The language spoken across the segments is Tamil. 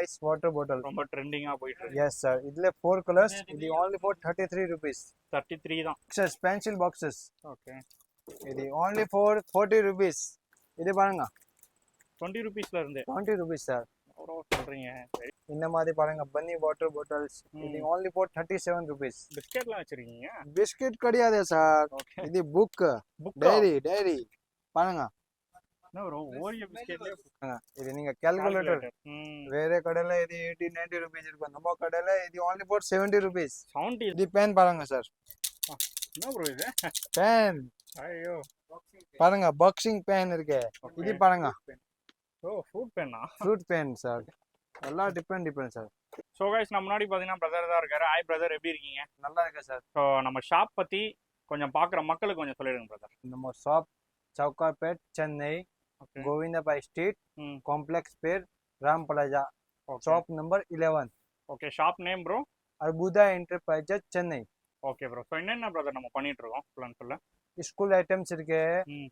nice water bottle. ரொம்ப ட்ரெண்டிங்கா போயிட்டு இருக்கு. Yes sir. இதுல 4 colors. இது only for 33 rupees. 33 தான். Boxes, pencil boxes. ஓகே. இது only for 40 rupees. இது பாருங்க 20 ரூபீஸ்ல இருந்து 20 rupees sir. எவ்வளோ சொல்றீங்க? இந்த மாதிரி பாருங்க பன்னி வாட்டர் பாட்டில்ஸ். இது only for 37 rupees. பிஸ்கெட்லாம் வச்சிருக்கீங்க? பிஸ்கட் கிடையாது சார். இது புக் டைரி பாருங்க. என்ன ப்ரோ ஓரியோ பிஸ்கெட்லயே இது நீங்க கால்குலேட்டர் வேற கடையில இது 80 90 rupees இருக்கும். நம்ம கடையில இது only for 70 rupees. 70. இது பென் பாருங்க சார். என்ன ப்ரோ இது? பென். ஐயோ பாருங்க பாக்ஸிங் பென் இருக்கு. இது பாருங்க. ஓ ஃப்ரூட் பென்னா? Fruit pen sir. எல்லாம் டிஃபரெண்ட் சார். ஸோ கைஸ் நம்ம முன்னாடி பார்த்தீங்கன்னா பிரதர் தான் இருக்காரு. ஹாய் பிரதர், எப்படி இருக்கீங்க? நல்லா இருக்கேன் சார். ஸோ நம்ம ஷாப் பத்தி கொஞ்சம் பார்க்குற மக்களுக்கு கொஞ்சம் சொல்லிடுங்க பிரதர். நம்ம shop Sowcarpet Chennai Govindappa street complex பேர் Ram plaza shop number 11. Okay. Shop name bro? Arbuda enterprises Chennai. Okay bro. So என்னென்ன பிரதர் நம்ம பண்ணிட்டு இருக்கோம் ஃபுல் அண்ட் ஃபுல்லா? ஸ்கூல் ஐட்டம்ஸ் இருக்கு,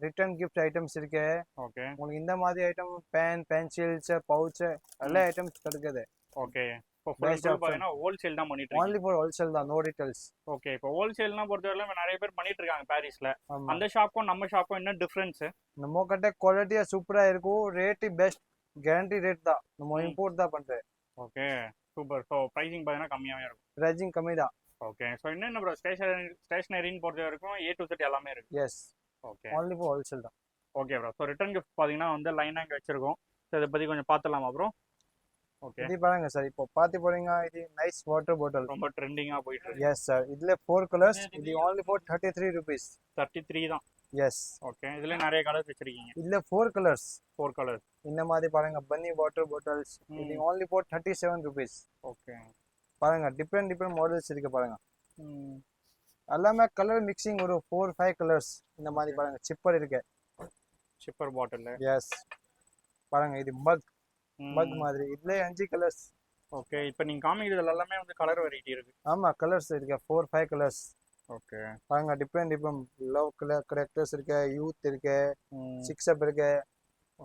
ரிட்டர்ன் கிஃப்ட் ஐட்டம்ஸ் இருக்கு. ஓகே. உங்களுக்கு இந்த மாதிரி ஐட்டம் பென் பென்சில்ஸ் பவுச் எல்லா ஐட்டம்ஸ் கிடைக்குது. ஓகே. இப்போ பார்த்தீங்கன்னா ஹோல்சேல் தான் பண்ணிட்டு இருக்கோம். only for wholesale தான், no retails. ஓகே. இப்போ ஹோல்சேல்னா பொறுத்தவரையில நிறைய பேர் பண்ணிட்டு இருக்காங்க பாரிஸ்ல. அந்த ஷாப்பும் நம்ம ஷாப்பும் என்ன டிஃபரன்ஸ்? நம்ம கிட்ட குவாலிட்டியா சூப்பரா இருக்கும், ரேட் பெஸ்ட், கேரண்டி ரேட் தான். நம்ம இம்போர்ட் தான் பண்றேன். Okay super. ஸோ ப்ரைசிங் பார்த்தீங்கன்னா கம்மியாவே இருக்கும். பிரைசிங் கம்மி தான். ஓகே. ஸோ என்னென்ன ப்ரோ ஸ்டேஷனரின்னு பொறுத்த வரைக்கும் A to Z எல்லாமே இருக்கு. Yes. Okay. only for wholesale தான். Okay bro. So return gift பார்த்தீங்கன்னா வந்து லைனாக இங்கே வச்சிருக்கோம். ஸோ இதை பற்றி கொஞ்சம் பார்த்துலாமா ப்ரோ? ஓகே. இது பாருங்க சார், இப்போ பார்த்து போறீங்க. இது நைஸ் வாட்டர் பாட்டில் ரொம்ப ட்ரெண்டிங்கா போயிட்டு இருக்கு. Yes sir. இதுல 4 colors. இது only for 33 rupees. 33 தான். எஸ். ஓகே. இதுல நிறைய கலர்ஸ் வச்சிருக்கீங்க. இதுல 4 colors. 4 கலர்ஸ். இந்த மாதிரி பாருங்க பன்னி வாட்டர் பாட்டில்ஸ். இது only for 37 rupees. ஓகே. பாருங்க டிஃபரெண்ட் மாடல்ஸ் இருக்கு பாருங்க. எல்லாமே கலர் மிக்சிங் ஒரு 4-5 கலர்ஸ். இந்த மாதிரி பாருங்க சிப்பர் இருக்கு. சிப்பர் பாட்டில். எஸ். பாருங்க இது மக் மாதிரி. இதுல 5 கலர்ஸ். ஓகே. இப்போ நீங்க காமிக்கிறதுல எல்லாமே வந்து கலர் வெரைட்டி இருக்கு. ஆமா கலர்ஸ் இருக்கு 4-5 கலர்ஸ். ஓகே. பாருங்க டிஃபரெண்ட் லவ் கலர் கரெக்டர்ஸ் இருக்கு, யூத் இருக்கு, 6 இருக்கு.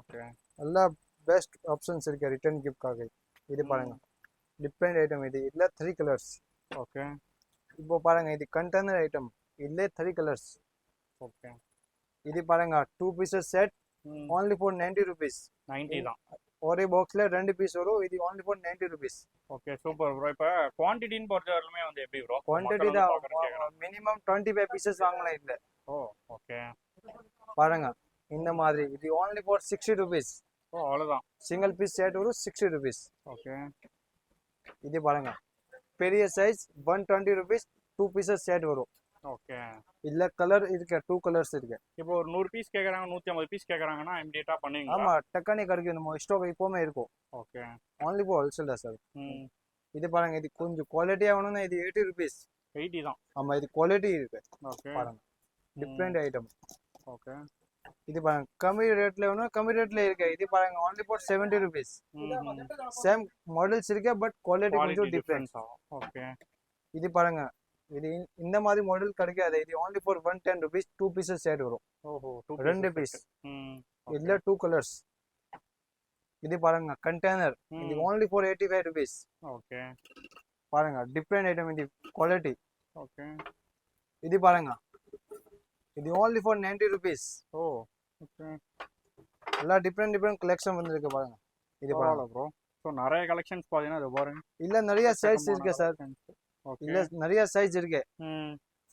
ஓகே. எல்லா பெஸ்ட் ஆப்ஷன்ஸ் இருக்கு ரிட்டர்ன் கிஃப்ட்காக. இது பாருங்க டிஃபரெண்ட் ஐட்டம். இதுல 3 கலர்ஸ். ஓகே. இப்போ பாருங்க இது கண்டெய்னர் ஐட்டம். இதுல 3 கலர்ஸ். ஓகே. இது பாருங்க 2 pieces set only for 90 rupees. 90 தான். ஒரே பாக்ஸ்ல 2 பீஸ் வரும். இது only for 90 rupees. Okay super bro. இப்போ குவாண்டிட்டின்னு பொறுத்தவரையிலுமே வந்து எப்படி ப்ரோ? குவாண்டிட்டி தான் மினிமம் 25 pieces வாங்கலாம் இதுல. ஓ ஓகே. பாருங்க இந்த மாதிரி இது only for 60 rupees. ஓ அவ்வளவுதான். சிங்கிள் பீஸ் செட் வரும் 60 rupees. ஓகே. இது பாருங்க பெரிய சைஸ் 120 rupees 2 pieces செட் வரும். ஓகே. இதுல கலர் இருக்கு 2 கலர்ஸ் இருக்கு. இப்போ ஒரு 100 பீஸ் கேக்குறாங்க 150 பீஸ் கேக்குறாங்கன்னா இமிடியேட்டா பண்ணுவீங்க? ஆமா டக்கனே கிடைக்கும். நம்ம ஸ்டாக் எப்பவுமே இருக்கும். ஓகே. only for wholesale தான் சார். இது பாருங்க இது கொஞ்சம் குவாலிட்டியா வேணும்னா இது 80 rupees. 80 தான். ஆமா இது குவாலிட்டி இருக்கு. ஓகே. பாருங்க டிஃபரெண்ட் ஐட்டம். ஓகே. இது பாருங்க கம்மி ரேட்ல வேணும், கம்மி ரேட்ல இருக்கு. இது பாருங்க only for 70 rupees. Same models இருக்கு பட் குவாலிட்டி கொஞ்சம் டிஃபரன்ஸ். ஓகே. இது பாருங்க இது இந்த மாதிரி மாடல் கிடைக்காது. இது only for 110 rupees 2 pieces set வரும். ஓஹோ 2 பீஸ். இதுல 2 கலர்ஸ். இது பாருங்க கண்டெய்னர். இது only for 85 rupees. ஓகே. பாருங்க டிஃபரெண்ட் ஐட்டம். இது குவாலிட்டி. ஓகே. இது பாருங்க இது only for 90 rupees. Oh okay. எல்லா டிஃபரெண்ட் கலெக்ஷன் வந்திருக்கு பாருங்க. இது பாருங்க ப்ரோ. சோ நிறைய கலெக்ஷன்ஸ் பாத்தீங்கன்னா இது பாருங்க. இல்ல நிறைய சைஸ் இருக்கு சார். இல்ல நிறைய சைஸ் இருக்கு.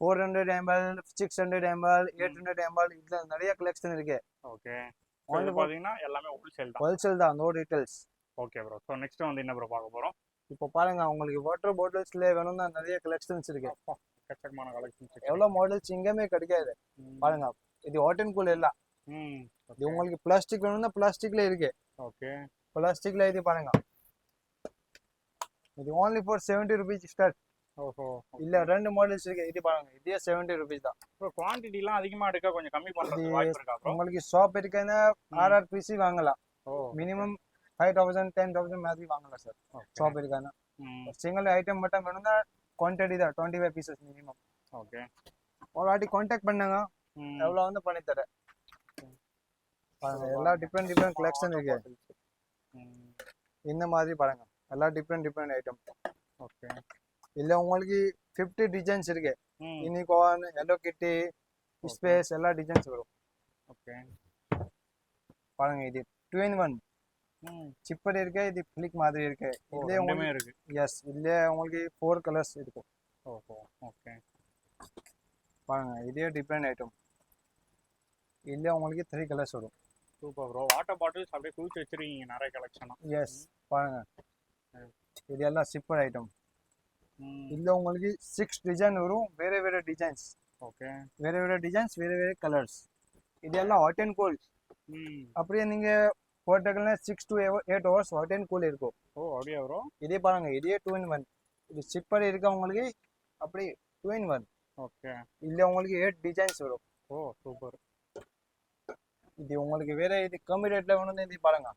400 ml 600 ml 800 ml இதுல நிறைய கலெக்ஷன் இருக்கு. ஓகே. only பாத்தீங்கன்னா எல்லாமே ஹோல்சேல் தான். ஹோல்சேல் தான், no retails. Okay bro. So next வந்து என்ன ப்ரோ பார்க்க போறோம்? இப்போ பாருங்க உங்களுக்கு வாட்டர் பாட்டில்ஸ்ல வேணும்னா நிறைய கலெக்ஷன்ஸ் இருக்கு. கச்சகமான கலெக்ஷன்ஸ். எவ்வளவு மாடல்ஸ் இங்கமே கிடைக்காது. பாருங்க இது ஹாட் அண்ட் கூல் எல்லாம். இது உங்களுக்கு பிளாஸ்டிக் வேணும்னா பிளாஸ்டிக்ல இருக்கு. ஓகே. பிளாஸ்டிக்ல இது பாருங்க இது only for 70 rupees ஸ்டார்ட். ஓஹோ. இல்ல ரெண்டு மாடல்ஸ் இருக்கு. இது பாருங்க இதே 70 rupees தான். ப்ரோ குவாண்டிட்டி எல்லாம் அதிகமா எடுக்க கொஞ்சம் கம்மி பண்றதுக்கு வாய்ப்பு இருக்கா ப்ரோ? உங்களுக்கு ஷாப் இருக்குன்னா RRPC வாங்கலாம். மினிமம் 5000 10000 மாதிரி வாங்கலாம் சார். ஷாப் இருக்குன்னா சிங்கிள் ஐட்டம் மட்டும் வேணும்னா குவாண்டிட்டி தான் 25 pieces மினிமம். ஓகே. ஒரு வாட்டி கான்டாக்ட் பண்ணுங்க எவ்வளவு வந்து பண்ணி தரேன். பாருங்க எல்லா டிஃபரெண்ட் கலெக்ஷன் இருக்கு. இந்த மாதிரி பாருங்க எல்லாம் டிஃப்ரெண்ட் ஐட்டம். ஓகே. இல்ல உங்களுக்கு 50 டிசைன்ஸ் இருக்கு. ம். யூனிகார்ன், ஹலோ கிட்டி, Okay. ஸ்பேஸ் எல்லா டிசைன்ஸ் வரும். ஓகே. பாருங்க இது 2 in 1 ம். சிப்பர் இருக்கு, இது ஃபிளிக் மாதிரி இருக்கு. ஓ, இதுல ரெண்டுமே உங்களுக்கு இருக்கு. எஸ் இதுல உங்களுக்கு 4 கலர்ஸ் இருக்கும். ஓஹோ. ஓகே. பாருங்க இதே டிஃப்ரெண்ட் ஐட்டம். இதுல உங்களுக்கு 3 கலர்ஸ் வரும். Super bro. வாட்டர் பாட்டில்ஸ் அப்படியே குளிச்சு வச்சிருக்கீங்க நிறைய கலெக்ஷனா. எஸ் பாருங்க இது எல்லாம் சிப்பர் ஐட்டம். ம். இதுல உங்களுக்கு 6 டிசைன் வரும், வேற டிசைன்ஸ். ஓகே. வேற டிசைன்ஸ், வேற கலர்ஸ். இது எல்லாம் ஹாட் அண்ட் கோல்ட். ம். அப்படியே நீங்க போட்டீங்கன்னா 6 to 8 hours hot and cool இருக்கும். ஓ, அப்படியா ப்ரோ? இதே பாருங்க இதே 2 in 1. இது சிப்பர் இருக்கு உங்களுக்கு அப்படி 2 in 1. ஓகே. இதுல உங்களுக்கு 8 டிசைன்ஸ் வரும். ஓ, சூப்பர். இது உங்களுக்கு வேற இது கம்மி ரேட்ல வேணும்னா இது பாருங்க.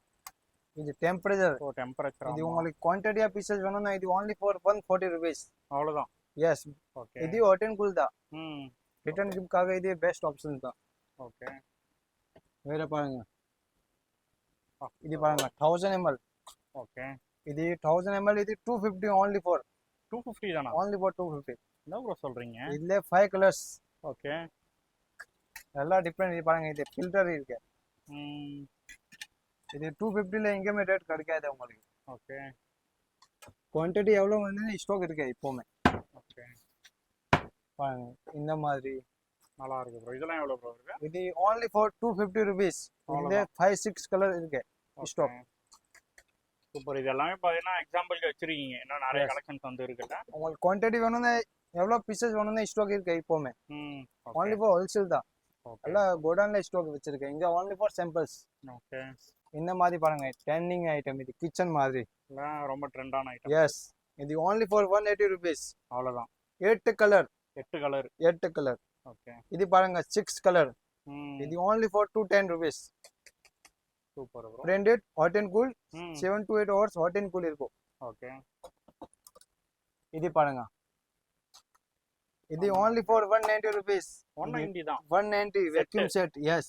இது டெம்பரேச்சர். ஓ, டெம்பரேச்சர். இது உங்களுக்கு குவான்டிட்டி ஆஃப் பீசஸ் வேணும்னா இது only for 140 rupees. அவ்வளவுதான். S okay. இது ஹாட் அண்ட் கூல் தான். ம். ரிட்டர்ன் கிஃப்ட்காக இது பெஸ்ட் ஆப்ஷன் தான். ஓகே. வேற பாருங்க இது பாருங்க 1000 ml. ஓகே. இது 1000 ml இது 250 only for 250 தானா? 250. என்ன ப்ரோ சொல்றீங்க? இதுல 5 கலர்ஸ். ஓகே. எல்லாம் டிஃப்ரெண்ட். இது பாருங்க இது ஃபில்டர் இருக்கு. ம். இது 250ல எங்கேயுமே ரேட் கிடைக்காது உங்களுக்கு. ஓகே. குவான்டிட்டி எவ்வளவு வந்து ஸ்டாக் இருக்கு இப்போமே. ஓகே. பாருங்க இந்த மாதிரி நல்லா இருக்கு ப்ரோ. இதெல்லாம் எவ்வளவு ப்ரோ இருக்கு? இது only for 250 rupees. இதுல 5-6 கலர் இருக்கு ஸ்டாக். சூப்பர். இது எல்லாமே பாத்தீங்கன்னா எக்ஸாம்பிளுக்கு வச்சிருக்கீங்க. இன்னும் நிறைய Yes. கலெக்ஷன்ஸ் வந்து இருக்குல்ல. உங்களுக்கு குவான்டிட்டி வேணும்னா எவ்வளவு பீசஸ் வேணும்னா ஸ்டாக் இருக்கு இப்போமே. ம். only for ஹோல்சேல் தான். ஓகே. எல்லாம் கோடவுன்ல ஸ்டாக் வச்சிருக்கேன். இங்க only for samples. ஓகே. இந்த மாதிரி பாருங்க ட்ரெண்டிங் ஐட்டம். இது கிச்சன் மாதிரி. எல்லாம் ரொம்ப ட்ரெண்டான ஐட்டம். எஸ் இது only for 180 rupees. அவ்வளவுதான். 8 கலர். 8 கலர். 8 கலர். ஓகே. இது பாருங்க 6 கலர். ம். இது only for 210 rupees. Super bro. branded hot and cool. ம். 7 to 8 hours hot and cool இருக்கும். ஓகே. இது பாருங்க இது only for 190 rupees. 190 தான். 190 vacuum set. yes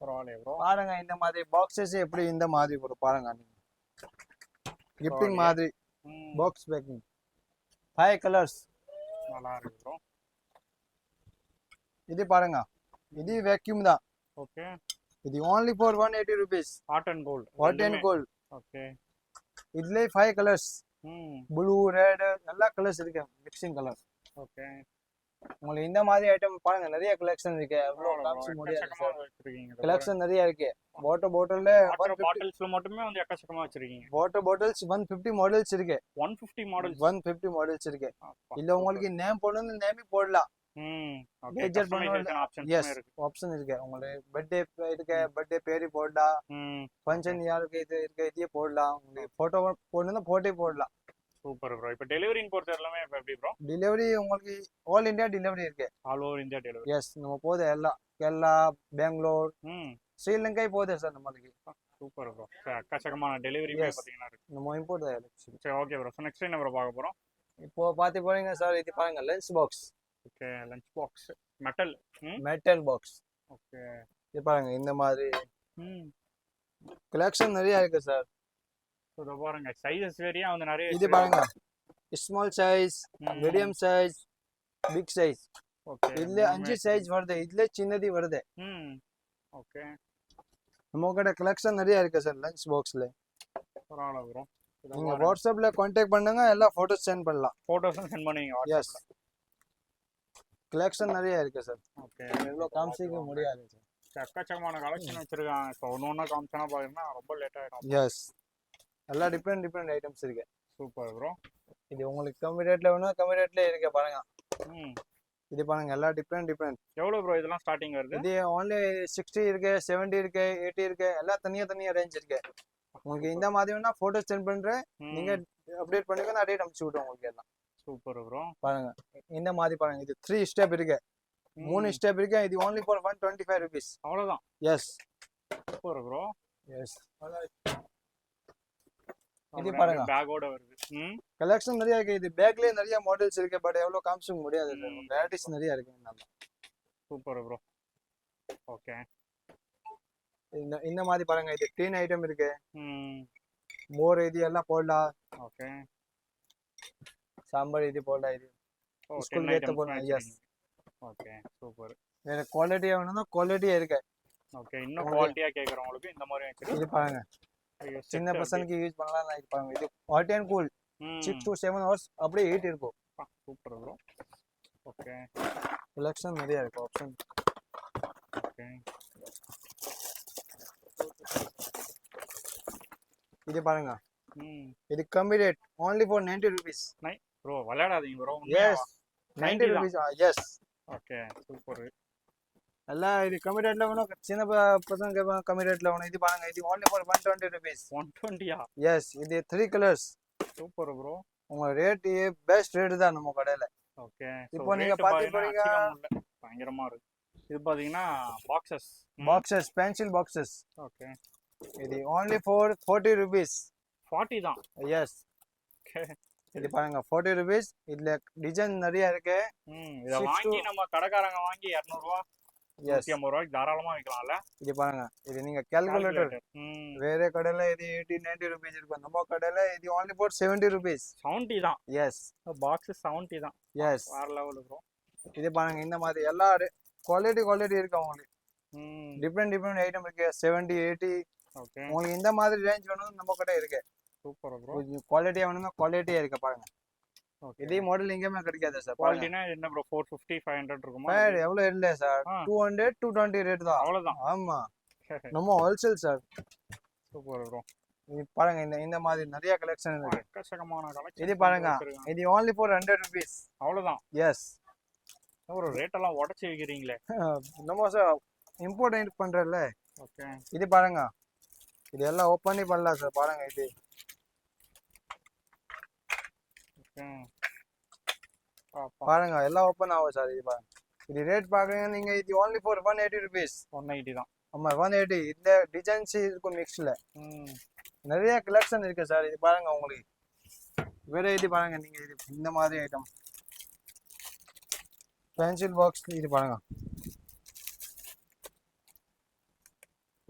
பரவாயில்லையே ப்ரோ. பாருங்க இந்த மாதிரி பாக்ஸஸ் எப்படி இந்த மாதிரி வரும் பாருங்க. நீங்க கிஃப்டிங் மாதிரி ம். Box packing 5 colours. நல்லா இருக்கு ப்ரோ. இது பாருங்க இது வேக்யூம் தான். ஓகே. இது only for 180 rupees. Hot and cold. hot and cold. Okay. இதுல 5 கலர்ஸ். ம். ப்ளூ ரெட் எல்லா கலர்ஸ் இருக்கு மிக்சிங் கலர். ஓகே. உங்களுக்கு இந்த மாதிரி ஐட்டம் பாருங்க நிறைய கலெக்ஷன் இருக்கு. அவ்வளவு காமிச்சு முடியாது சார். வச்சிருக்கீங்க. கலெக்ஷன் நிறைய இருக்கு. வாட்டர் பாட்டில்ல வாட்டர் பாட்டில்ஸ்ல மட்டுமே வந்து எக்கச்சக்கமா வச்சிருக்கீங்க. வாட்டர் பாட்டில்ஸ் 150 மாடல்ஸ் இருக்கு. 150 மாடல்ஸ். 150 மாடல்ஸ் இருக்கு. இல்ல உங்களுக்கு நேம் போடணும் நேமே போடலாம். ம். ஓகே. Major கஸ்டமைசேஷன் எஸ் ஆப்ஷன்ஸ் இருக்கு. ஆப்ஷன் இருக்கு. உங்களுக்கு பர்த்டே இருக்கு, பர்த்டே பேரு போடலாம். ம். ஃபங்க்ஷன் யாருக்கு இது இருக்கு இதே போடலாம். உங்களுக்கு போட்டோ போடணும்னா போட்டே போடலாம். Super bro. இப்போ டெலிவரின்னு பொறுத்த எல்லாமே இப்போ எப்படி ப்ரோ? டெலிவரி உங்களுக்கு ஆல் இந்தியா டெலிவரி இருக்கு. All over India delivery. Yes நம்ம போகுது எல்லாம் கேரளா, பெங்களூர், ம். ஸ்ரீலங்கா போகுது சார் நம்மளுக்கு. Super bro. எக்கச்சக்கமான டெலிவரி Yes. பாத்தீங்கன்னா இருக்கு. நம்ம இம்போர்ட் தான். சரி, ஓகே ப்ரோ. ஸோ நெக்ஸ்ட் என்ன ப்ரோ பார்க்க போறோம்? இப்போ பாத்து போறீங்க சார். இது பாருங்க lunch box. Okay. Lunch box metal. ம். Metal box. ஓகே. இது பாருங்க இந்த மாதிரி ம். கலெக்ஷன் நிறைய இருக்கு சார். ஸோ இதை பாருங்க சைஸஸ் வேரியா வந்து நிறைய இது பாருங்க small size, medium size, big size. Okay. இதுல 5 சைஸ் வருது. இதுல சின்னது வருது. ம். ஓகே. நம்ம கிட்ட கலெக்ஷன் நிறைய இருக்கு சார் லஞ்ச் பாக்ஸ்ல. பரவாயில்ல ப்ரோ. நீங்க வாட்ஸ்அப்ல கான்டாக்ட் பண்ணுங்க எல்லா போட்டோஸ் சென்ட் பண்ணலாம். ஃபோட்டோஸும் சென்ட் பண்ணுவீங்க எஸ் வாட்ஸ்அப்ல. கலெக்ஷன் நிறைய இருக்கு சார். ஓகே. எவ்வளவு காமிச்சிக்க முடியாது சார். எக்கச்சக்கமான கலெக்ஷன் வச்சிருக்காங்க. ஸோ ஒன்று காமிச்சனா பாத்தீங்கன்னா ரொம்ப லேட் ஆயிடும். எஸ் எல்லா டிஃப்ரெண்ட் ஐட்டம்ஸ் இருக்கு. Super bro. இது உங்களுக்கு கம்மி ரேட்ல வேணும் கம்மி ரேட்ல இருக்கு பாருங்க. ம். இது பாருங்க எல்லாம் டிஃப்ரெண்ட். எவ்வளவு ப்ரோ இதெல்லாம் ஸ்டார்டிங் வருது? இது only 60 இருக்கு, 70 இருக்கு, 80 இருக்கு. எல்லாம் தனியா ரேஞ்ச் இருக்கு. உங்களுக்கு இந்த மாதிரி வேணா போட்டோ சென்ட் பண்றேன். ம். நீங்க அப்டேட் பண்ணுங்க நான் அப்டேட் அனுப்பிச்சு விடுறேன் உங்களுக்கு எல்லாம். Super bro. பாருங்க இந்த மாதிரி பாருங்க. இது 3 ஸ்டெப் இருக்கு. 3 ஸ்டெப் இருக்கு. இது only for 125 rupees. அவ்வளவுதான். Yes super bro. எஸ் இது பாருங்க பேக்கோட வருது. ம். கலெக்ஷன் நிறைய இருக்கு. இது பேக்லயே நிறைய மாடல்ஸ் இருக்கு. பட் எவ்வளவு காமிச்சிக்க முடியாது சார். வெரைட்டிஸ் நிறைய இருக்கு. நம்ம சூப்பர் ப்ரோ. ஓகே. இந்த மாதிரி பாருங்க. இது க்ளீன் ஐட்டம் இருக்கு. ம். மோர் இது எல்லாம் போடலாம், ஓகே சாம்பார் இது போடலாம், இது ஓ ஸ்கூல் 10 ஏற்ற ஐட்டம்ஸ் போடலாம். Yes, okay super. வேற குவாலிட்டியா வேணும்னா குவாலிட்டியா இருக்கு. ஓகே இன்னும் குவாலிட்டியா கேக்குறவங்களுக்கு இந்த மாதிரி வச்சிரு. இது பாருங்க, ஐயோ சின்ன செட் பசங்களுக்கு யூஸ் பண்ணலாம். இது பாருங்க, இது hot and cool 6 to 7 hours அப்படியே ஹீட் இருக்கும். Super bro. ஓகே செலக்ஷன் நிறைய இருக்கு, ஆப்ஷன். ஓகே இது பாருங்க, ம் இது கம்மி rate, only for 90 rupees. Bro விளையாடாதீங்க ப்ரோ. Yes, 90 தான். rupees. Yes. Okay super. எல்லாம் இது கம்மி ரேட்ல வேணும், சின்ன பசங்க கேட்பாங்க கம்மி ரேட்ல வேணும். இது பாருங்க, இது only for 120 rupees. 120யா? Yes, இது 3 colors. Super bro. உங்க ரேட் பெஸ்ட் ரேட் தான் நம்ம கடையில. ஓகே இப்போ நீங்க பாத்து போறீங்க, பயங்கரமா இருக்கு. இது பாத்தீங்கன்னா boxes. boxes, pencil boxes. Okay இது only for 40 rupees. 40 தான். Yes. ஓகே இது பாருங்க 40 rupees. இதுல டிசைன் நிறைய இருக்கு. இத வாங்கி நம்ம கடைக்காரங்க வாங்கி 200 ரூபாய் Yes, 150 ரூபாய்க்கு தாராளமா விக்கலாம்ல. இது பாருங்க, இது நீங்க கால்குலேட்டர் வேற கடையில இது 80 90 rupees இருக்கும், நம்ம கடையில இது only for 70 rupees. 70 தான். Yes. பாக்ஸ் 70 தான். Yes. வேற லெவல் ப்ரோ. இது பாருங்க, இந்த மாதிரி எல்லா குவாலிட்டி இருக்கு உங்களுக்கு. டிஃப்ரெண்ட் ஐட்டம் இருக்கு, 70 80. ஓகே உங்களுக்கு இந்த மாதிரி ரேஞ்ச் வேணும் நம்ம கிட்ட இருக்கு. Super bro. குவாலிட்டியா வேணும்னா குவாலிட்டியா இருக்கு பாருங்க. ஓகே இதே மாடல் எங்கேயுமே கிடைக்காது சார். குவாலிட்டினா என்ன ப்ரோ 450 500 இருக்குமா? சார் எவ்வளவு இல்ல சார், 200 220 ரேட் தான். அவ்வளவுதான். ஆமா, நம்ம ஹோல்சேல் சார். Super bro. இது பாருங்க, இந்த மாதிரி நிறைய கலெக்ஷன் இருக்கு. எக்கச்சக்கமான கலெக்ஷன். இது பாருங்க, இது only for 100 rupees. அவ்வளவுதான். Yes. ஒரு ரேட் எல்லாம் உடைச்சு வைக்கிறீங்களே. நம்ம சார் இம்போர்ட் பண்றல. ஓகே இது பாருங்க, இது எல்லாம் ஓபன் பண்ணலாம் சார். பாருங்க, இது ஓகே பாருங்க எல்லாம் ஓபன் ஆகும் சார். இது பாருங்க, இது ரேட் பாக்குறீங்க நீங்க, இது only for 180 rupees. 180 தான். ஆமா 180. இந்த டிசைன்ஸ் இருக்கும் மிக்ஸ்ல. நிறைய கலெக்ஷன் இருக்கு சார். இது பாருங்க உங்களுக்கு வேற இது பாருங்க, நீங்க இது இந்த மாதிரி ஐட்டம் பென்சில் பாக்ஸ். இது பாருங்க,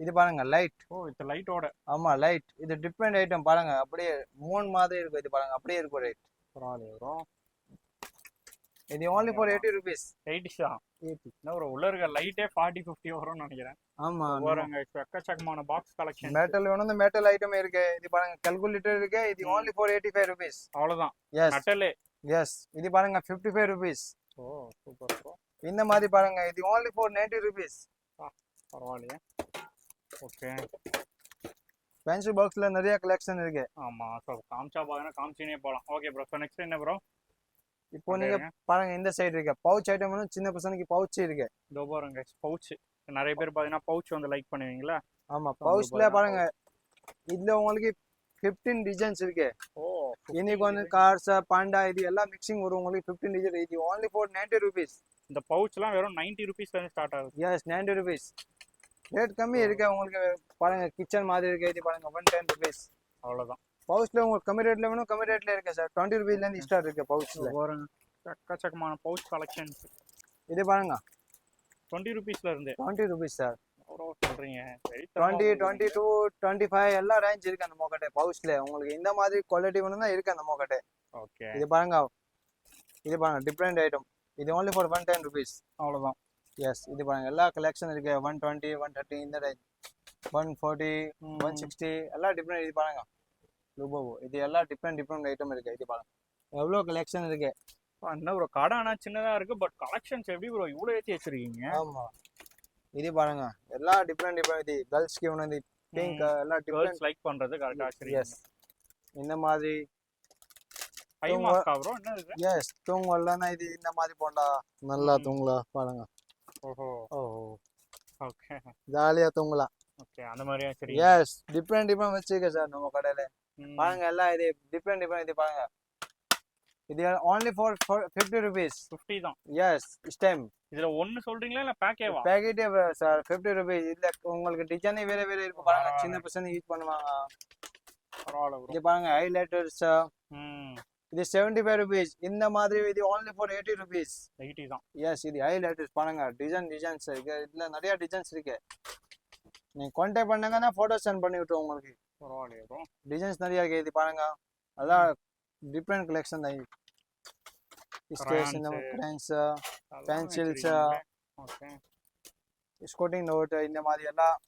இது பாருங்க லைட். ஓ இது லைட்டோட. ஆமா லைட். இது டிஃப்ரெண்ட் ஐட்டம் பாருங்க, அப்படியே மூன் மாதிரி இருக்கும். இது பாருங்க அப்படியே இருக்கும் ரேட். பரவாயில்லையா ப்ரோ. இது only for 80 rupees. 80 தான். 80. என்ன ஒரு உள்ள இருக்க லைட்டே 40 50 வரும்னு நினைக்கிறேன். ஆமா, பாருங்க எக்கச்சக்கமான பாக்ஸ் கலெக்ஷன். மெட்டல் வேணும், மெட்டல் ஐட்டம் இருக்கு. இது பாருங்க கால்குலேட்டர் இருக்கு. இது only for 85 rupees. அவ்வளவுதான். Yes. மெட்டலே. Yes. இது பாருங்க 55 rupees. ஓ சூப்பர் ப்ரோ. இந்த மாதிரி பாருங்க, இது only for 90 rupees. பரவாயில்லையா. ஓகே பென்சில் பாக்ஸ்ல நிறைய கலெக்ஷன் இருக்கு. ஆமா சோ காமிச்சா பாத்தீங்கன்னா காமிச்சினே போலாம். Okay bro. சோ நெக்ஸ்ட் என்ன ப்ரோ? இப்போ நீங்க பாருங்க, இந்த சைடு இருக்கு பவுச் ஐட்டம், சின்ன பசங்களுக்கு பவுச் இருக்கு. இதோ பாருங்க பவுச். நிறைய பேர் பாத்தீங்கன்னா பவுச் வந்து லைக் பண்ணுவீங்களா? ஆமா, பவுச்ல பாருங்க இதுல உங்களுக்கு 15 டிசைன்ஸ் இருக்கு. ஓ யூனிகார்ன், கார்ஸ், பாண்டா, இது எல்லாம் மிக்சிங் வரும் உங்களுக்கு. 15 டிசைன். இது only for 90 rupees. இந்த பவுச்லாம் வெறும் 90 rupeesல இருந்து ஸ்டார்ட் ஆகுது. Yes, 90 rupees. ரேட் கம்மி இருக்கு உங்களுக்கு. பாருங்க கிச்சன் மாதிரி இருக்கு. இது பாருங்க 110 rupees. அவ்வளவுதான். பவுச்ல உங்களுக்கு கம்மி ரேட்ல வேணும், கம்மி ரேட்ல இருக்கு சார். 20 rupeesல இருந்து ஸ்டார்ட் இருக்கு பவுச்ல. பாருங்க எக்கச்சக்கமான பவுச் கலெக்ஷன்ஸ். இது பாருங்க 20 rupeesல இருந்து. 20 rupees சார். எவ்வளோ சொல்றீங்க? 20 22 25 எல்லா ரேஞ்ச் இருக்கு அந்த மோக்கட்டை பவுச்ல. உங்களுக்கு இந்த மாதிரி குவாலிட்டி வேணும்னா இருக்கு அந்த மோக்கட்டை. ஓகே இது பாருங்க, இது பாருங்க டிஃப்ரெண்ட் ஐட்டம். இது only for 110 rupees. அவ்வளவுதான். எஸ், இது பாருங்க எல்லா கலெக்ஷன் இருக்கு. 120 130 இந்த ரேஞ்ச், 140 160 எல்லாம் டிஃப்ரெண்ட். இது பாருங்க லுபோவோ, இது எல்லாம் டிஃப்ரெண்ட் ஐட்டம் இருக்கு. இது பாருங்க எவ்வளவு கலெக்ஷன் இருக்கு. என்ன ப்ரோ கடை ஆனா சின்னதா இருக்கு, பட் கலெக்ஷன்ஸ் எப்படி ப்ரோ இவ்வளவு ஏத்தி வச்சிருக்கீங்க? ஆமா, இது பாருங்க எல்லாம் டிஃப்ரெண்ட். இது கேர்ள்ஸ்க்கு ஒன்று பிங்க் எல்லாம் டிஃப்ரெண்ட் லைக் பண்றது கரெக்டா வச்சிருக்கீங்க. எஸ், இந்த மாதிரி ஐ மாஸ்கா ப்ரோ என்ன இது? எஸ், தூங்கலன்னா இது இந்த மாதிரி போண்டா நல்லா தூங்கலாம் பாருங்க. ஓஹோ ஓஹோ, ஓகே ஜாலியா தூங்கலாம். ஓகே அந்த மாதிரி சரி. எஸ், டிஃப்ரெண்ட் வச்சிருக்க சார் நம்ம கடையில. பாருங்க எல்லாம் இது டிஃப்ரெண்ட். இது பாருங்க, இது only for 50 rupees. 50 தான். Yes, stem. இதுல ஒன்னு சொல்றீங்களா இல்ல பேக்கேவா? பேக்கெட்டே சார் 50 rupees. இதுல உங்களுக்கு டிசைனே வேற இருக்கு பாருங்க. சின்ன பசங்க யூஸ் பண்ணுவாங்க. பரவாயில்ல ப்ரோ. இது பாருங்க ஹைலைட்டர்ஸ். இது 75 rupees. இந்த மாதிரி இது only for 80 rupees. 80 தான். எஸ், இது ஹைலைட்டர்ஸ் பாருங்க. டிசைன்ஸ் இருக்கு. இதுல நிறைய டிசைன்ஸ் இருக்கு. நீங்க கான்டாக்ட் பண்ணாங்கன்னா போட்டோ சென்ட் பண்ணி விட்டுருவோம் உங்களுக்கு. பரவாயில்லையே ப்ரோ. டிசைன்ஸ் நிறைய இருக்கு இது பாருங்க எல்லாம் டிஃப்ரெண்ட் கலெக்ஷன் தான் ஸ்கேல்ஸ் இந்த கிரைன்ஸ் பென்சில்ஸ் ஓகே. ஸ்கூட்டிங் நோட் இந்த மாதிரி எல்லாம்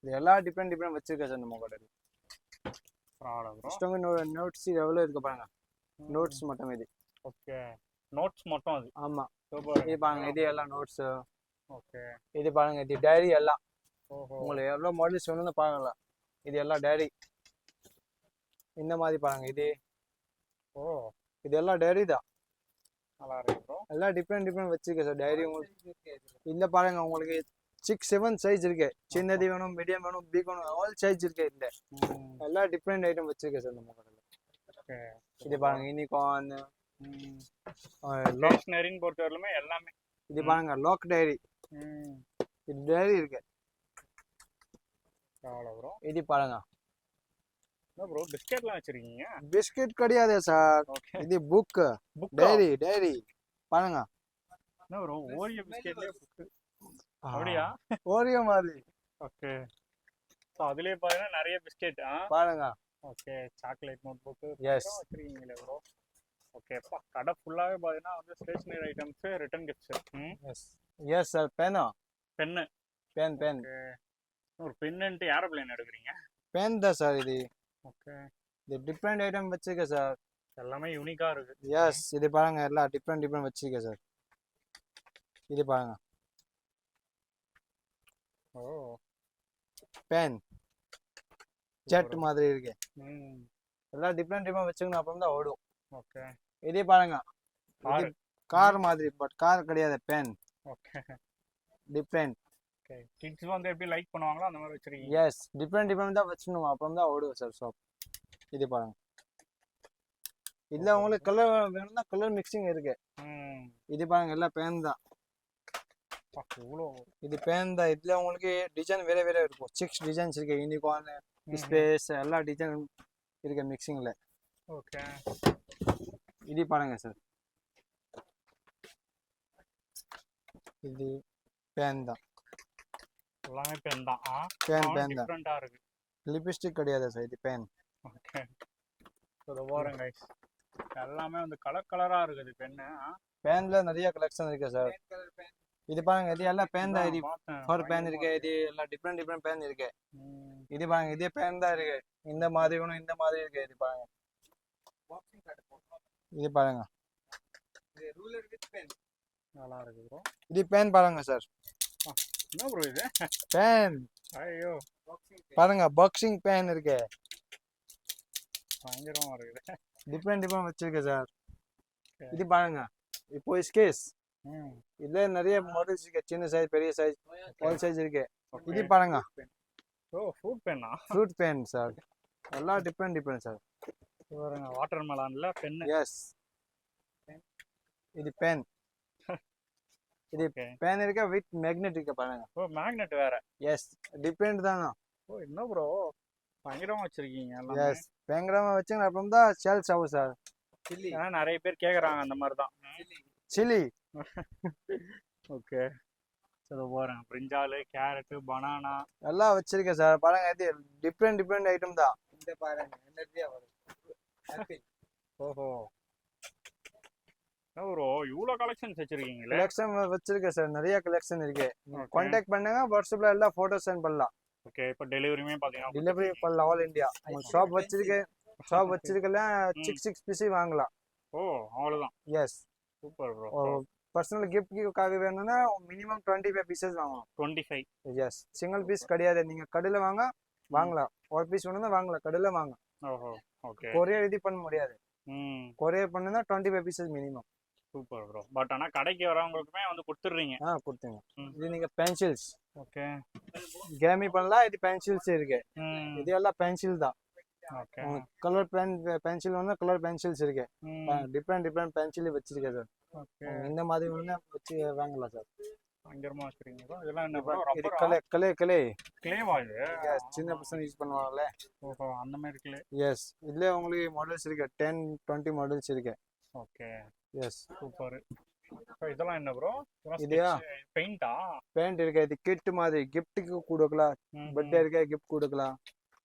இது எல்லாம் டிஃப்ரெண்ட் வச்சிருக்கேன் சார் நம்ம கடையில். பரவாயில்ல ப்ரோ. ஸ்டோங்க நோட்ஸ் எவ்வளோ இருக்கு பாருங்க. நோட்ஸ் மட்டும் இது. ஓகே. நோட்ஸ் மட்டும் அது. ஆமா. சூப்பர். இது பாருங்க இது எல்லாம் நோட்ஸ். ஓகே. இது பாருங்க இது டைரி எல்லாம். ஓஹோ. உங்களுக்கு எவ்வளோ மாடல்ஸ் வேணும்னு பாருங்களா. இது எல்லாம் டைரி. இந்த மாதிரி பாருங்க இது. ஓ. இது எல்லாம் டைரி தான். நல்லா இருக்கு ப்ரோ. எல்லாம் டிஃப்ரெண்ட் வச்சிருக்கேன் சார் டைரி உங்களுக்கு. இந்த பாருங்க உங்களுக்கு 6-7 சைஸ் இருக்கு. சின்னது வேணும், மீடியம் வேணும், பிக் வேணும், ஆல் சைஸ் இருக்கு இந்த. எல்லாம் டிஃப்ரெண்ட் ஐட்டம் வச்சிருக்கேன் சார் நம்ம கடையில். ஓகே. இது பாருங்க யூனிகார்ன். ஸ்டேஷனரின்னு பொறுத்தவரையிலுமே எல்லாமே. இது பாருங்க லாக் டைரி. இது டைரி இருக்கு. ப்ரோ. இது பாருங்க. என்ன ப்ரோ பிஸ்கெட்லாம் வச்சிருக்கீங்க? பிஸ்கெட் கிடையாது சார். இது புக் டைரி பாருங்க. என்ன ப்ரோ ஓரியோ பிஸ்கெட்லயே புக். அப்படியா? ஓரியோ மாதிரி. ஓகே. சோ அதுலயே பாருங்க நிறைய பிஸ்கெட் பாருங்க. Okay. Chocolate notebooks வச்சிருக்கீங்களே ப்ரோ. ஓகேப்பா கடை ஃபுல்லாவே பாத்தீங்கன்னா வந்து stationery items return gifts. Yes sir pen. Pen. ஒரு பென்னுட்டு ஏரோப்ளேன் எடுக்கிறீங்க? பென் தான் சார் இது. ஓகே. இது டிஃப்ரெண்ட் ஐட்டம் வச்சிருக்கேன் சார். எல்லாமே யூனிக்கா இருக்கு. எஸ் இது பாருங்க எல்லாம் டிஃப்ரெண்ட் வச்சிருக்கேன் சார். இது பாருங்க. ஓ. பென் ஜெட் மாதிரி இருக்கு. எல்லாம் டிஃப்ரெண்ட் வச்சுக்கணும் அப்புறம் தான் ஓடும். ஓகே. இது பாருங்க கார் மாதிரி பட் கார் கிடையாது pen. Okay. Different. Okay. Kids வந்து எப்படி லைக் பண்ணுவாங்களோ அந்த மாதிரி வச்சிருக்கீங்க? எஸ் டிஃப்ரெண்ட் தான் வச்சுக்கணும் அப்புறம் தான் ஓடும் சார் ஷாப். இது பாருங்க. இதுல உங்களுக்கு கலர் வேணும்னா கலர் மிக்சிங் இருக்கு. இது பாருங்க எல்லாம் பென் தான். இது பென் தான். இதுல உங்களுக்கு டிசைன் வேற இருக்கும். 6 டிசைன்ஸ் இருக்கு. யூனிகார்ன், ஸ்பேஸ் எல்லா டிசைன் இருக்கு மிக்சிங்ல. ஓகே. இது பாருங்க சார். இது பென் தான். எல்லாமே பென் தான். பென் தான். டிஃபரண்டா இருக்கு. லிப்ஸ்டிக் கிடையாது சார் இது பென். ஓகே. சோ பாருங்க गाइस எல்லாமே வந்து கலரா இருக்குது பென்னு. பென்ல நிறைய கலெக்ஷன் இருக்கு சார். இது பாருங்க இது எல்லாம் பென் தான். இது ஒரு பென் இருக்கு. இது எல்லாம் டிஃப்ரெண்ட் பென் இருக்கு. இது பாருங்க இது பென் தான் இருக்கு. இந்த மாதிரி வேணும் இந்த மாதிரி இருக்கு. இது பாருங்க. இது பாருங்க. இது ரூலர் வித் பென். நல்லா இருக்கு ப்ரோ. இது பென் பாருங்க சார். என்ன ப்ரோ இது? பென். ஐயோ பாருங்க பாக்ஸிங் பென் இருக்கு. பயங்கரமா இருக்கு. டிஃப்ரெண்ட் வச்சிருக்கேன் சார். இது பாருங்க இப்போ ஸ்கேஸ். இதுல நிறைய மாடல்ஸ் இருக்கு. சின்ன சைஸ், பெரிய சைஸ், ஆல் சைஸ் இருக்கு. இது பாருங்க. ஓ ஃப்ரூட் பென்னா? Fruit pen sir. எல்லாம் டிஃப்ரெண்ட் சார். பாருங்க வாட்டர் மெலன்ல பென். எஸ். இது பென். இது பென் இருக்கு வித் மேக்னெட் இருக்கு பாருங்க. ஓ மேக்னெட் வேற. எஸ் டிஃப்ரெண்ட் தானா. ஓ என்ன ப்ரோ பயங்கரமா வச்சிருக்கீங்க எல்லாம். எஸ் பயங்கரமா வச்சீங்க அப்புறம் தான் சேல்ஸ் ஆகும் சார். சில்லி. நிறைய பேர் கேக்குறாங்க அந்த மாதிரி தான். சில்லி. ஓகே. சோ பாருங்க பிரிஞ்சால், கேரட், பனானா எல்லாம் வச்சிருக்கேன் சார். பாருங்க இது டிஃப்ரெண்ட் ஐட்டம் தான். இந்த பாருங்க எனர்ஜியா வரும். ஆப்பிள். ஓஹோ. ப்ரோ இவ்ளோ கலெக்ஷன்ஸ் வச்சிருக்கீங்களே? கலெக்ஷன் வச்சிருக்கேன் சார். நிறைய கலெக்ஷன் இருக்கு. கான்டாக்ட் பண்ணுங்க. வாட்ஸ்அப்ல எல்லாம் போட்டோ சென்ட் பண்ணலாம். ஓகே. இப்போ டெலிவரியுமே பாத்தீங்கன்னா டெலிவரி பண்ணலாம் ஆல் இந்தியா. உங்க ஷாப் வச்சிருக்கல 6 பீஸ் வாங்கலாம். ஓ அவ்வளவுதான். எஸ். Super bro. பர்சனல் கிஃப்ட்காக வேணும்னா மினிமம் 25 பீசஸ் வாங்கணும். 25. எஸ் சிங்கிள் பீஸ் கிடையாது. நீங்க கடையில வாங்கலாம். ஒரு பீஸ் வேணும்னா வாங்கலாம். கடையில வாங்க. ஓஹோ. ஓகே. கொரியர் இது பண்ண முடியாது. கொரியர் பண்ணுனா 25 pieces minimum. Super bro. But ஆனா கடைக்கு வரவங்களுக்குமே வந்து கொடுத்துறீங்க? கொடுத்துங்க. இது நீங்க பென்சில்ஸ். ஓகே. கேமி பண்ணலாம். இது பென்சில்ஸ் இருக்கு. இது எல்லாம் பென்சில் தான். ஓகே. கலர் பென்சில் வேணும்னா கலர் பென்சில்ஸ் இருக்கு. டிஃப்ரெண்ட் பென்சில் வச்சிருக்கேன் சார். ஓகே. இந்த மாதிரி வேணும்னா வச்சு வாங்கலாம் சார். பயங்கரமா வச்சிருக்கீங்க ப்ரோ. இதெல்லாம் என்ன ப்ரோ? இது ரப்பர் கிளேவா இது? எஸ் சின்ன பசங்க யூஸ் பண்ணுவாங்கல. ஓஹோ அந்த மாதிரி கிளே. எஸ் இதுல உங்களுக்கு மாடல்ஸ் இருக்கு. 10-20 மாடல்ஸ் இருக்கு. ஓகே. Yes super. இதெல்லாம் என்ன ப்ரோ? இதுயா பெயிண்டா? பெயிண்ட் இருக்கு. இது கிட் மாதிரி கிஃப்ட்க்கு கொடுக்கலாம். பர்த்டே இருக்க கிஃப்ட் கொடுக்கலாம்.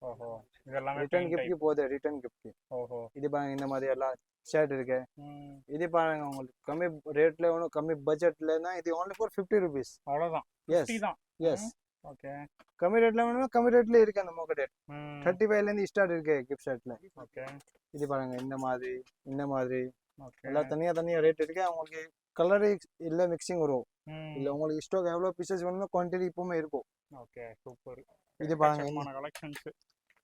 ஓஹோ இது எல்லாமே ரிட்டர்ன் plain கிஃப்ட்க்கு type. போகுது, ரிட்டர்ன் கிஃப்ட்க்கு. ஓஹோ இது பாருங்க இந்த மாதிரி எல்லாம் ஷர்ட் இருக்கு. ம் இது பாருங்க உங்களுக்கு கம்மி ரேட்ல வேணும், கம்மி பட்ஜெட்லனா இது only for 50 rupees. அவ்வளவுதான் Yes, 50 தான். yes. ஓகே கம்மி ரேட்ல வேணும்னா கம்மி ரேட்ல இருக்கு அந்த மோக்கட். ம் 35ல இருந்து ஸ்டார்ட் இருக்கு கிஃப்ட் ஷர்ட்ல. ஓகே இது பாருங்க இந்த மாதிரி, இந்த மாதிரி ஓகே எல்லாம் தனியா தனியா ரேட் இருக்கு. உங்களுக்கு கலர் இல்ல மிக்சிங் வரும். இல்ல ம் உங்களுக்கு ஸ்டாக் எவ்வளவு பீசஸ் வேணுமோ குவான்டிட்டி இப்பவுமே இருக்கும். Okay super. இது பாருங்க எக்கச்சக்கமான கலெக்ஷன்ஸ்.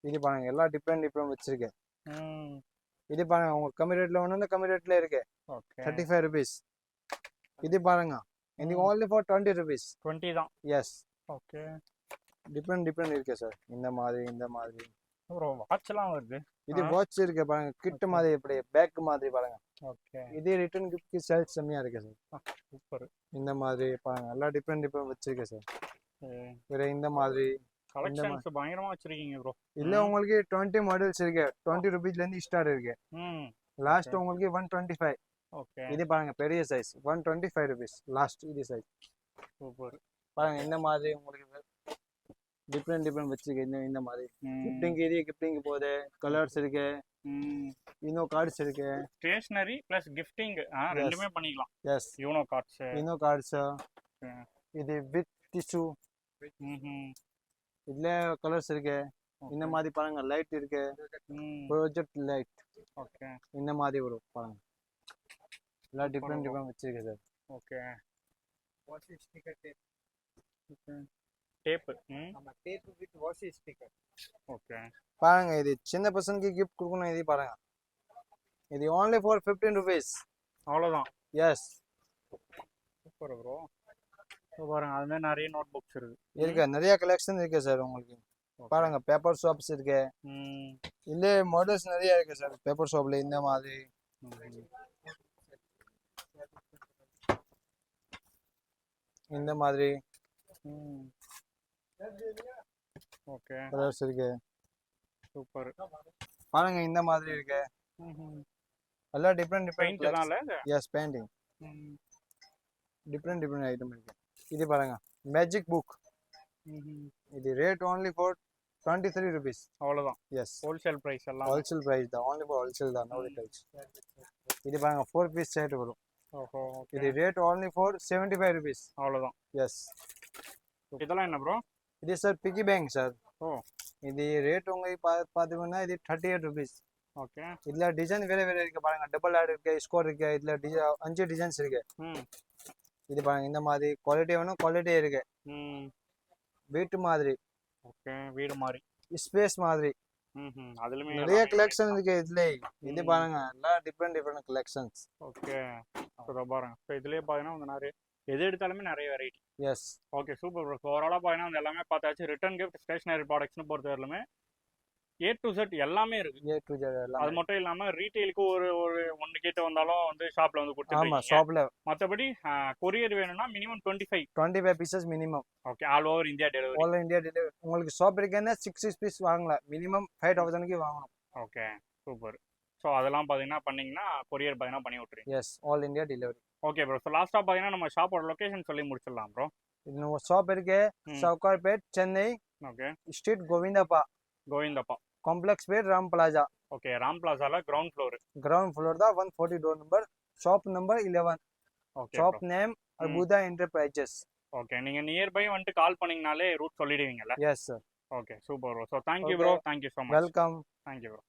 இது பாருங்க எல்லாம் டிஃப்ரெண்ட் டிஃப்ரெண்ட் வச்சிருக்கேன். ம் இது பாருங்க உங்களுக்கு கம்மி ரேட்ல வேணும்னா கம்மி ரேட்ல இருக்கு, ஓகே 35 rupees. இது பாருங்க இது ம். only for 20 rupees. 20 தான். Yes, ஓகே டிஃப்ரெண்ட் டிஃப்ரெண்ட் இருக்கு சார். இந்த மாதிரி இந்த மாதிரி ப்ரோ வாட்ச்லாம் வருது. இது ஆ. வாட்ச் இருக்கு பாருங்க, கிட் Okay. மாதிரி இப்படி பேக் மாதிரி பாருங்க. ஓகே இது ரிட்டர்ன் கிஃப்ட்க்கு சேல்ஸ் செம்மையா இருக்கு சார். சூப்பர். இந்த மாதிரி பாருங்க எல்லாம் டிஃப்ரெண்ட் டிஃப்ரெண்ட் வச்சிருக்கேன் சார். வேற இந்த மாதிரி கலெக்ஷன்ஸ் பயங்கரமா வச்சிருக்கீங்க ப்ரோ. இல்ல உங்களுக்கு 20 மாடல்ஸ் இருக்கு. 20 rupeesல இருந்து ஸ்டார்ட் இருக்கு. ம் லாஸ்ட் Okay. உங்களுக்கு 125. ஓகே இது பாருங்க பெரிய சைஸ் 125 rupees லாஸ்ட் இது சைஸ். சூப்பர். பாருங்க இந்த மாதிரி உங்களுக்கு டிஃப்ரெண்ட் டிஃப்ரெண்ட் வச்சிருக்கேன். இந்த மாதிரி ம் கிஃப்டிங் இது கிஃப்டிங் போகுது. கலர்ஸ் இருக்கு, ம் இன்னும் கார்ட்ஸ் இருக்கு. ஸ்டேஷனரி ப்ளஸ் கிஃப்டிங் ரெண்டுமே பண்ணிக்கலாம். Yes, Uno cards. இன்னும் கார்ட்ஸ். Okay. இது வித் டிஷ்யூ. ம் இதுல கலர்ஸ் இருக்கு. இந்த மாதிரி பாருங்க லைட் இருக்கு, ம் ப்ரொஜெக்ட் லைட் ஓகே இந்த மாதிரி வரும் பாருங்க. எல்லாம் டிஃப்ரெண்ட் bro. டிஃப்ரெண்ட் வச்சிருக்கேன் சார். Okay tape. ம் ஓகே பாருங்க இது சின்ன பசங்களுக்கு கிஃப்ட் கொடுக்கணும். இது பாருங்க இது only for 15 rupees. அவ்வளோதான். Yes, super bro. பாருங்க அது மாதிரி நிறைய நோட் புக்ஸ் இருக்கு. இருக்கு நிறைய கலெக்ஷன் இருக்கு சார் உங்களுக்கு. பாருங்க பேப்பர் ஷாப்ஸ் இருக்கு. ம் இல்ல மாடல்ஸ் நிறைய இருக்கு சார் பேப்பர் ஷாப்ல. இந்த மாதிரி இந்த மாதிரி ம் ஓகே கலர்ஸ் இருக்கு. சூப்பர். பாருங்க இந்த மாதிரி இருக்கு. எல்லாம் டிஃப்ரெண்ட் பெயிண்ட் டிஃப்ரெண்ட். தான்ல இது. எஸ், பெயிண்டிங் ம் டிஃப்ரெண்ட் டிஃப்ரெண்ட் ஐட்டம் இருக்கு. இது பாருங்க மேஜிக் புக். ம்ஹும். இது ரேட் only for 23 rupees. அவ்வளோதான். எஸ், ஹோல்சேல் பிரைஸ் எல்லாம். ஹோல்சேல் பிரைஸ் தான், only for wholesale தான், no retails. இது பாருங்க 4 piece set வரும். ஓஹோ ஓகே இது ரேட் only for 75 rupees. அவ்வளோதான். எஸ், இதெல்லாம் என்ன ப்ரோ? இது சார் பிக்கி பேங்க் சார். ஓ இது ரேட் உங்களுக்கு பார்த்தீங்கன்னா இது 38 rupees. ஓகே இதுல டிசைன் வேற வேற இருக்கு பாருங்க. டபுள் ஆட் இருக்கு, ஸ்கோர் இருக்கு. இதுல 5 டிசைன்ஸ் இருக்கு. ம் இது பாருங்க இந்த மாதிரி குவாலிட்டி வேணும், குவாலிட்டி இருக்கு. ம் வீட்டு மாதிரி, ஓகே வீடு மாதிரி. ஸ்பேஸ் மாதிரி ம் அதுலயுமே நிறைய கலெக்ஷன் இருக்கு இதுல. இது பாருங்க எல்லாம் different different collections. Okay so பாருங்க. ஸோ இதுலயே பார்த்தீங்கன்னா வந்து நிறைய எது எடுத்தாலுமே நிறைய variety. Yes, okay super bro. So ஓவராலாக பார்த்தீங்கன்னா வந்து எல்லாமே பார்த்தாச்சு. ரிட்டர்ன் கிஃப்ட் ஸ்டேஷனரி ப்ராடக்ட்ஸ்னு பொறுத்தவரையிலுமே A to Z எல்லாமே இருக்கு. ஏ டு ஜெட் எல்லாம். அது மட்டும் இல்லாம ரீட்டைலுக்கு ஒரு ஒரு ஒன்று கிட்ட வந்தாலும் வந்து ஷாப்ல வந்து ஆமா, கொடுத்துருக்கீங்க. ஷாப்ல மற்றபடி கொரியர் வேணும்னா minimum 25. 25 pieces minimum. Okay all over India delivery. All India delivery. உங்களுக்கு ஷாப் இருக்குன்னா 6 பீஸ் வாங்கலாம். மினிமம் 5000க்கு வாங்கணும். Okay super. ஸோ அதெல்லாம் பார்த்தீங்கன்னா பண்ணீங்கன்னா கொரியர் பார்த்தீங்கன்னா பண்ணி விட்ருங்க. Yes, all India delivery. Okay bro. So லாஸ்ட்டாக பார்த்தீங்கன்னா நம்ம ஷாப்போட லொகேஷன் சொல்லி முடிச்சிடலாம் ப்ரோ. இது நம்ம ஷாப் இருக்கு ம். Sowcarpet, Chennai, okay street Govindappa, Govindappa. Complex பேர் ராம் பிளாசா. ஓகே ராம் பிளாசால கிரவுண்ட் ஃப்ளோர். கிரவுண்ட் ஃப்ளோர் தான் 140 door number. Shop number 11. Okay shop name Arbuda enterprises. Okay நீங்கள் நியர்பை வந்துட்டு கால் பண்ணீங்கனாலே ரூட் சொல்லிடுவீங்கல்ல. Yes sir. Okay super bro. So thank you bro. Thank you so much. Welcome. Thank you bro.